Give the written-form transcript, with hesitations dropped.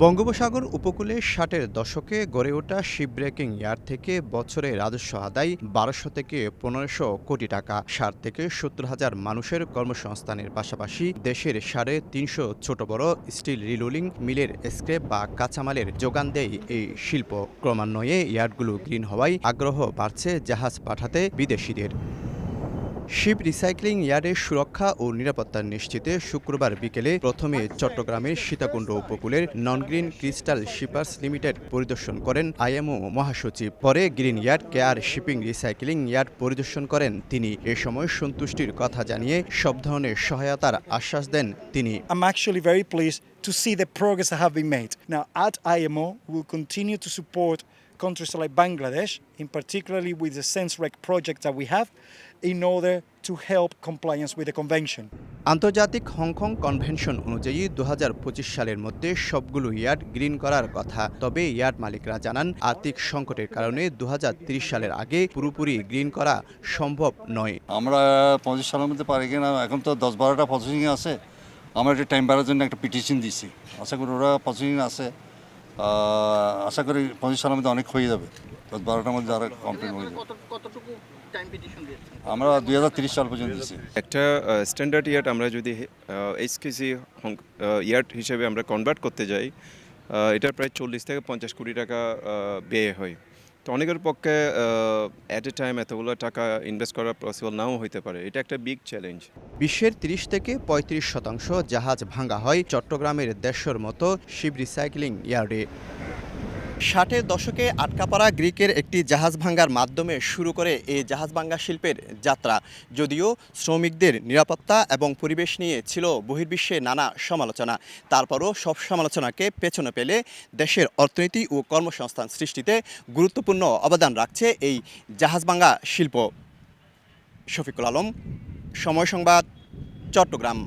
বঙ্গোপসাগর উপকূলে ৬০-এর দশকে গড়ে ওঠা শিপব্রেকিং ইয়ার্ড থেকে বছরে রাজস্ব আদায় ১২০০ থেকে ১৫০০ কোটি টাকা। ৬০ থেকে ৭০ হাজার মানুষের কর্মসংস্থানের পাশাপাশি দেশের ৩৫০ ছোট বড় স্টিল রিলোলিং মিলের স্ক্র্যাপ বা কাঁচামালের যোগান দেয় এই শিল্প। ক্রমান্বয়ে ইয়ার্ডগুলো গ্রিন হওয়ায় আগ্রহ বাড়ছে জাহাজ পাঠাতে বিদেশিদের। শিপ রিসাইক্লিং ইয়ার্ডের সুরক্ষা ও নিরাপত্তা নিশ্চিতে শুক্রবার বিকেলে প্রথমে চট্টগ্রামের সীতাকুণ্ড উপকূলের নন গ্রিন ক্রিস্টাল শিপার্স লিমিটেড পরিদর্শন করেন আইএমও মহাসচিব। পরে green yard care shipping recycling yard পরিদর্শন করেন তিনি। এ সময় সন্তুষ্টির কথা জানিয়ে সব ধরনের সহায়তার আশ্বাস দেন তিনি। I'm actually very pleased to see the progress that have been made. Now at IMO we will continue to support countries like Bangladesh, in particularly with the SenseRec project that we have, in order to help compliance with the convention. আন্তর্জাতিক Hong Kong convention অনুযায়ী ২০২৫ সালের মধ্যে সবগুলো yard green করার কথা। তবে yard মালিকরা জানান আর্থিক সংকটের কারণে ২০৩০ সালের আগে পুরোপুরি গ্রিন করা সম্ভব নয়। আমরা ২৫ সালের মধ্যে পারি কিনা, এখন তো ১০-১২টা প্রসেসিং আছে। আমরা একটা টাইম বাড়ার জন্য একটা পিটিশন দিছি, আশা করি ওরা প্রসেসিং আছে, আশা করি ২৫ সালের মধ্যে অনেক হয়ে যাবে। ১০-১২টার মধ্যে আরো কমপ্লিট হয়ে যাবে। আমরা ২০৩০ সাল পর্যন্ত দিচ্ছি। একটা স্ট্যান্ডার্ড ইয়ার্ড আমরা যদি এইচকেসি ইয়ার্ড হিসেবে আমরা কনভার্ট করতে যাই, এটার প্রায় ৪০ থেকে ৫০ কোটি টাকা ব্যয় হয়। তো অনেকের পক্ষে অ্যাট এ টাইম এতগুলো টাকা ইনভেস্ট করা পসিবল নাও হতে পারে। এটা একটা বিগ চ্যালেঞ্জ। বিশ্বের ৩০ থেকে ৩৫% জাহাজ ভাঙা হয় চট্টগ্রামের ১৫০'র মতো শিপ রিসাইক্লিং ইয়ার্ডে। ৬০-এর দশকে আটকা পড়া গ্রিকের একটি জাহাজ ভাঙ্গার মাধ্যমে শুরু করে এই জাহাজ ভাঙ্গা শিল্পের যাত্রা। যদিও শ্রমিকদের নিরাপত্তা এবং পরিবেশ নিয়ে ছিল বহির্বিশ্বে নানা সমালোচনা, তারপরও সব সমালোচনাকে পেছনে ফেলে দেশের অর্থনীতি ও কর্মসংস্থান সৃষ্টিতে গুরুত্বপূর্ণ অবদান রাখছে এই জাহাজ ভাঙ্গা শিল্প। শফিকুল আলম, সময় সংবাদ, চট্টগ্রাম।